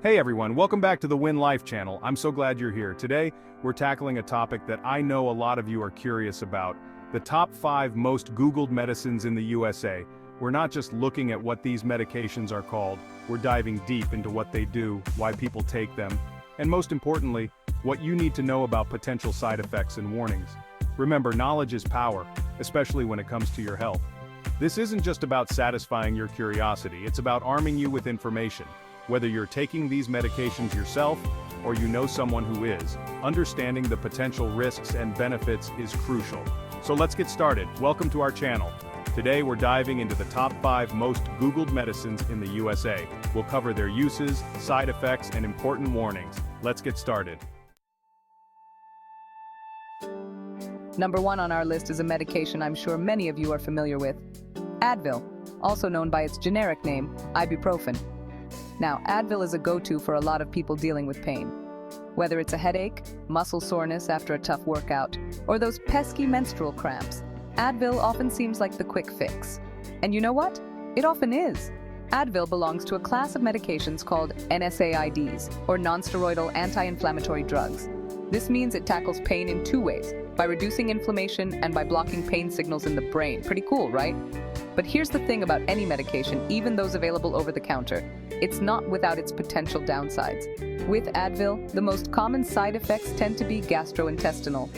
Hey everyone, welcome back to the Win Life channel. I'm so glad you're here. Today, we're tackling a topic that I know a lot of you are curious about, the top 5 most Googled medicines in the USA. We're not just looking at what these medications are called, we're diving deep into what they do, why people take them, and most importantly, what you need to know about potential side effects and warnings. Remember, knowledge is power, especially when it comes to your health. This isn't just about satisfying your curiosity, it's about arming you with information. Whether you're taking these medications yourself, or you know someone who is, understanding the potential risks and benefits is crucial. So let's get started. Welcome to our channel. Today we're diving into the top 5 most Googled medicines in the USA. We'll cover their uses, side effects, and important warnings. Let's get started. Number 1 on our list is a medication I'm sure many of you are familiar with. Advil, also known by its generic name, ibuprofen. Now, Advil is a go-to for a lot of people dealing with pain. Whether it's a headache, muscle soreness after a tough workout, or those pesky menstrual cramps, Advil often seems like the quick fix. And you know what? It often is. Advil belongs to a class of medications called NSAIDs, or non-steroidal anti-inflammatory drugs. This means it tackles pain in 2 ways, by reducing inflammation and by blocking pain signals in the brain. Pretty cool, right? But here's the thing about any medication, even those available over the counter. It's not without its potential downsides. With Advil, the most common side effects tend to be gastrointestinal.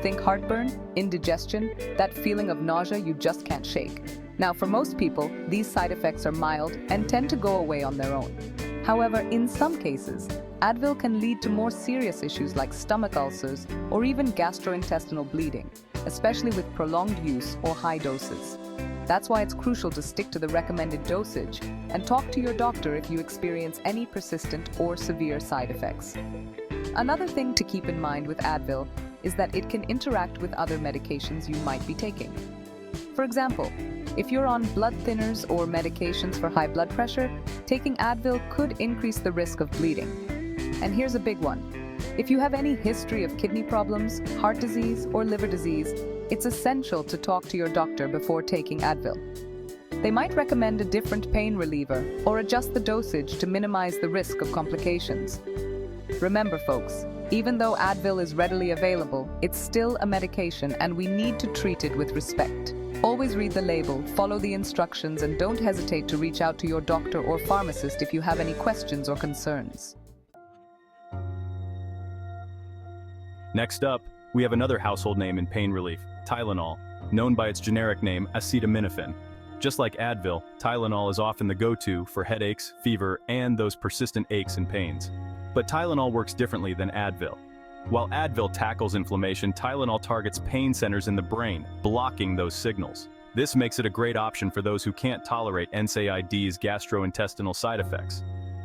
Think heartburn, indigestion, that feeling of nausea you just can't shake. Now, for most people, these side effects are mild and tend to go away on their own. However, in some cases, Advil can lead to more serious issues like stomach ulcers or even gastrointestinal bleeding, especially with prolonged use or high doses. That's why it's crucial to stick to the recommended dosage and talk to your doctor if you experience any persistent or severe side effects. Another thing to keep in mind with Advil is that it can interact with other medications you might be taking. For example, if you're on blood thinners or medications for high blood pressure, taking Advil could increase the risk of bleeding. And here's a big one. If you have any history of kidney problems, heart disease, or liver disease, it's essential to talk to your doctor before taking Advil. They might recommend a different pain reliever or adjust the dosage to minimize the risk of complications. Remember, folks, even though Advil is readily available, it's still a medication and we need to treat it with respect. Always read the label, follow the instructions, and don't hesitate to reach out to your doctor or pharmacist if you have any questions or concerns. Next up, we have another household name in pain relief, Tylenol, known by its generic name acetaminophen. Just like Advil, Tylenol is often the go-to for headaches, fever, and those persistent aches and pains. But Tylenol works differently than Advil. While Advil tackles inflammation, Tylenol targets pain centers in the brain, blocking those signals. This makes it a great option for those who can't tolerate NSAID's gastrointestinal side effects.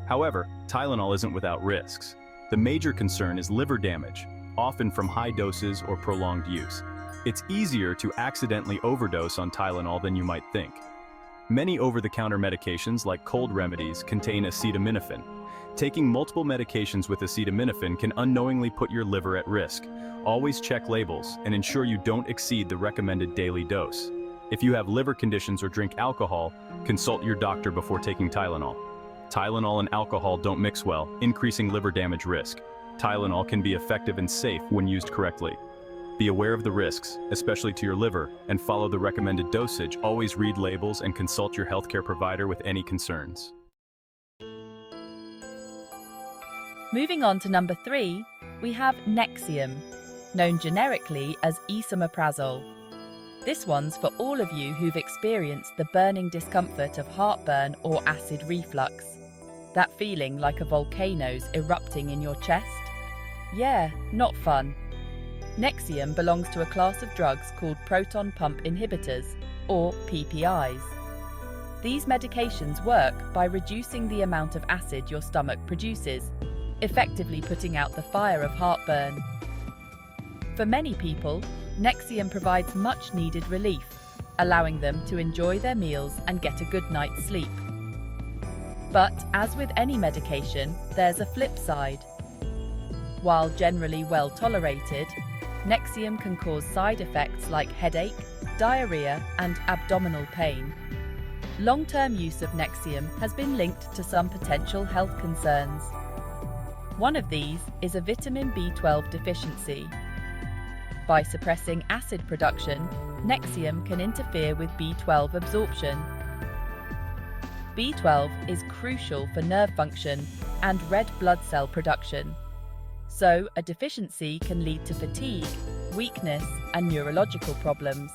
However, Tylenol isn't without risks. The major concern is liver damage, often from high doses or prolonged use. It's easier to accidentally overdose on Tylenol than you might think. Many over-the-counter medications, like cold remedies, contain acetaminophen. Taking multiple medications with acetaminophen can unknowingly put your liver at risk. Always check labels and ensure you don't exceed the recommended daily dose. If you have liver conditions or drink alcohol, consult your doctor before taking Tylenol. Tylenol and alcohol don't mix well, increasing liver damage risk. Tylenol can be effective and safe when used correctly. Be aware of the risks, especially to your liver, and follow the recommended dosage. Always read labels and consult your healthcare provider with any concerns. Moving on to number 3, we have Nexium, known generically as esomeprazole. This one's for all of you who've experienced the burning discomfort of heartburn or acid reflux. That feeling like a volcano's erupting in your chest? Yeah, not fun. Nexium belongs to a class of drugs called proton pump inhibitors, or PPIs. These medications work by reducing the amount of acid your stomach produces, effectively putting out the fire of heartburn. For many people, Nexium provides much-needed relief, allowing them to enjoy their meals and get a good night's sleep. But as with any medication, there's a flip side. While generally well tolerated, Nexium can cause side effects like headache, diarrhea, and abdominal pain. Long-term use of Nexium has been linked to some potential health concerns, One of these is a vitamin B12 deficiency. By suppressing acid production, Nexium can interfere with B12 absorption. B12 is crucial for nerve function and red blood cell production. So, a deficiency can lead to fatigue, weakness, and neurological problems.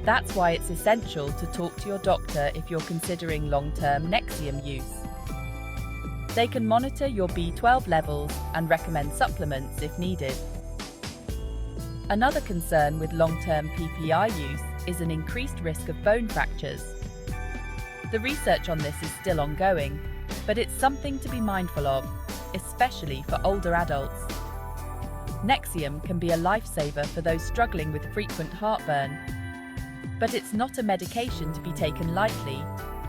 That's why it's essential to talk to your doctor if you're considering long-term Nexium use. They can monitor your B12 levels and recommend supplements if needed. Another concern with long-term PPI use is an increased risk of bone fractures. The research on this is still ongoing, but it's something to be mindful of, especially for older adults. Nexium can be a lifesaver for those struggling with frequent heartburn, but it's not a medication to be taken lightly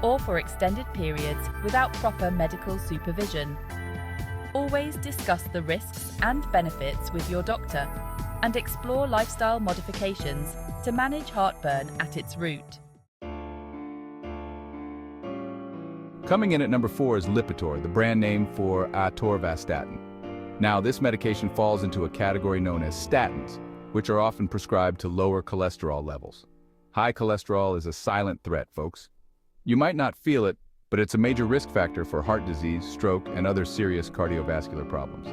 or for extended periods without proper medical supervision. Always discuss the risks and benefits with your doctor and explore lifestyle modifications to manage heartburn at its root. Coming in at number 4 is Lipitor, the brand name for atorvastatin. Now, this medication falls into a category known as statins, which are often prescribed to lower cholesterol levels. High cholesterol is a silent threat, folks. You might not feel it, but it's a major risk factor for heart disease, stroke, and other serious cardiovascular problems.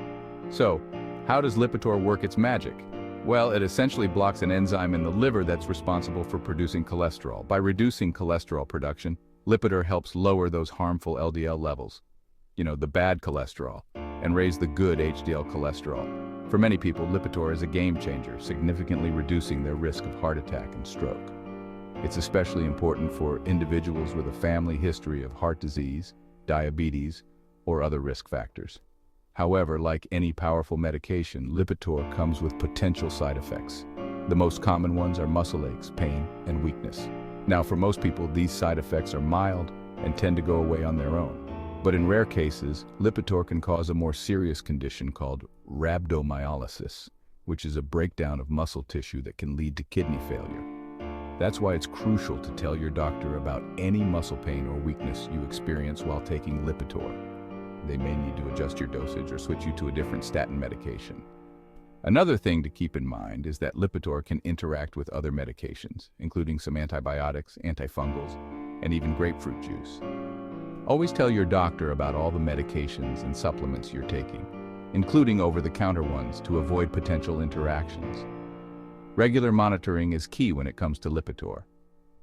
So, how does Lipitor work its magic? Well, it essentially blocks an enzyme in the liver that's responsible for producing cholesterol. By reducing cholesterol production, Lipitor helps lower those harmful LDL levels, the bad cholesterol, and raise the good HDL cholesterol. For many people, Lipitor is a game changer, significantly reducing their risk of heart attack and stroke. It's especially important for individuals with a family history of heart disease, diabetes, or other risk factors. However, like any powerful medication, Lipitor comes with potential side effects. The most common ones are muscle aches, pain, and weakness. Now, for most people, these side effects are mild and tend to go away on their own. But in rare cases, Lipitor can cause a more serious condition called rhabdomyolysis, which is a breakdown of muscle tissue that can lead to kidney failure. That's why it's crucial to tell your doctor about any muscle pain or weakness you experience while taking Lipitor. They may need to adjust your dosage or switch you to a different statin medication. Another thing to keep in mind is that Lipitor can interact with other medications, including some antibiotics, antifungals, and even grapefruit juice. Always tell your doctor about all the medications and supplements you're taking, including over-the-counter ones, to avoid potential interactions. Regular monitoring is key when it comes to Lipitor.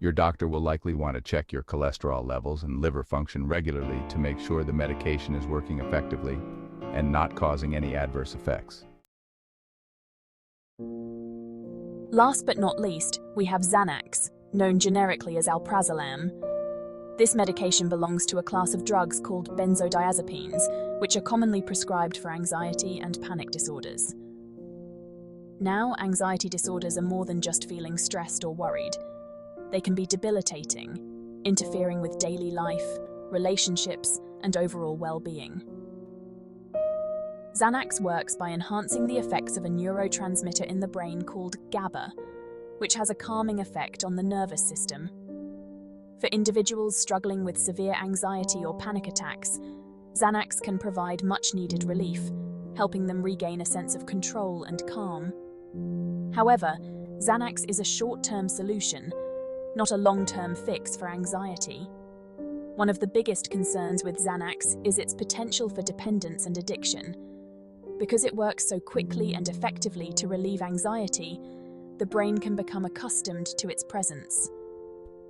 Your doctor will likely want to check your cholesterol levels and liver function regularly to make sure the medication is working effectively and not causing any adverse effects. Last but not least, we have Xanax, known generically as alprazolam. This medication belongs to a class of drugs called benzodiazepines, which are commonly prescribed for anxiety and panic disorders. Now, anxiety disorders are more than just feeling stressed or worried. They can be debilitating, interfering with daily life, relationships, and overall well-being. Xanax works by enhancing the effects of a neurotransmitter in the brain called GABA, which has a calming effect on the nervous system. For individuals struggling with severe anxiety or panic attacks, Xanax can provide much-needed relief, helping them regain a sense of control and calm. However, Xanax is a short-term solution, not a long-term fix for anxiety. One of the biggest concerns with Xanax is its potential for dependence and addiction. Because it works so quickly and effectively to relieve anxiety, the brain can become accustomed to its presence.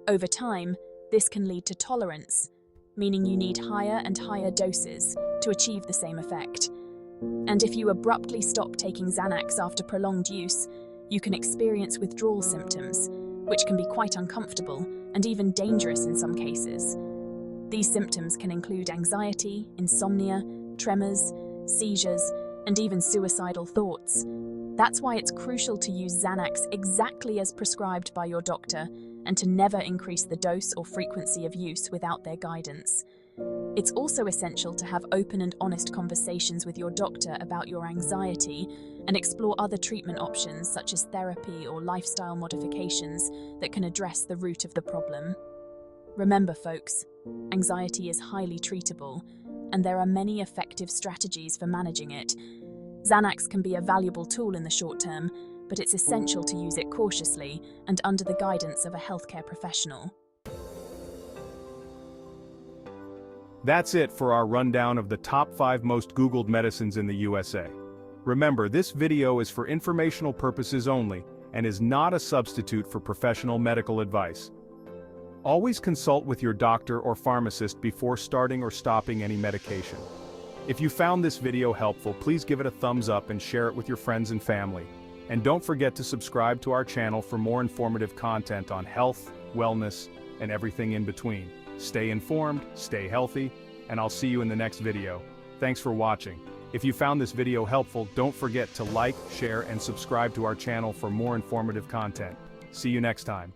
Over time, this can lead to tolerance, meaning you need higher and higher doses to achieve the same effect. And if you abruptly stop taking Xanax after prolonged use, you can experience withdrawal symptoms, which can be quite uncomfortable and even dangerous in some cases. These symptoms can include anxiety, insomnia, tremors, seizures, and even suicidal thoughts. That's why it's crucial to use Xanax exactly as prescribed by your doctor and to never increase the dose or frequency of use without their guidance. It's also essential to have open and honest conversations with your doctor about your anxiety and explore other treatment options such as therapy or lifestyle modifications that can address the root of the problem. Remember, folks, anxiety is highly treatable, and there are many effective strategies for managing it. Xanax can be a valuable tool in the short term, but it's essential to use it cautiously and under the guidance of a healthcare professional. That's it for our rundown of the top 5 most Googled medicines in the USA. Remember, this video is for informational purposes only and is not a substitute for professional medical advice. Always consult with your doctor or pharmacist before starting or stopping any medication. If you found this video helpful, please give it a thumbs up and share it with your friends and family. And don't forget to subscribe to our channel for more informative content on health, wellness, and everything in between. Stay informed, stay healthy, and I'll see you in the next video. Thanks for watching. If you found this video helpful, don't forget to like, share, and subscribe to our channel for more informative content. See you next time.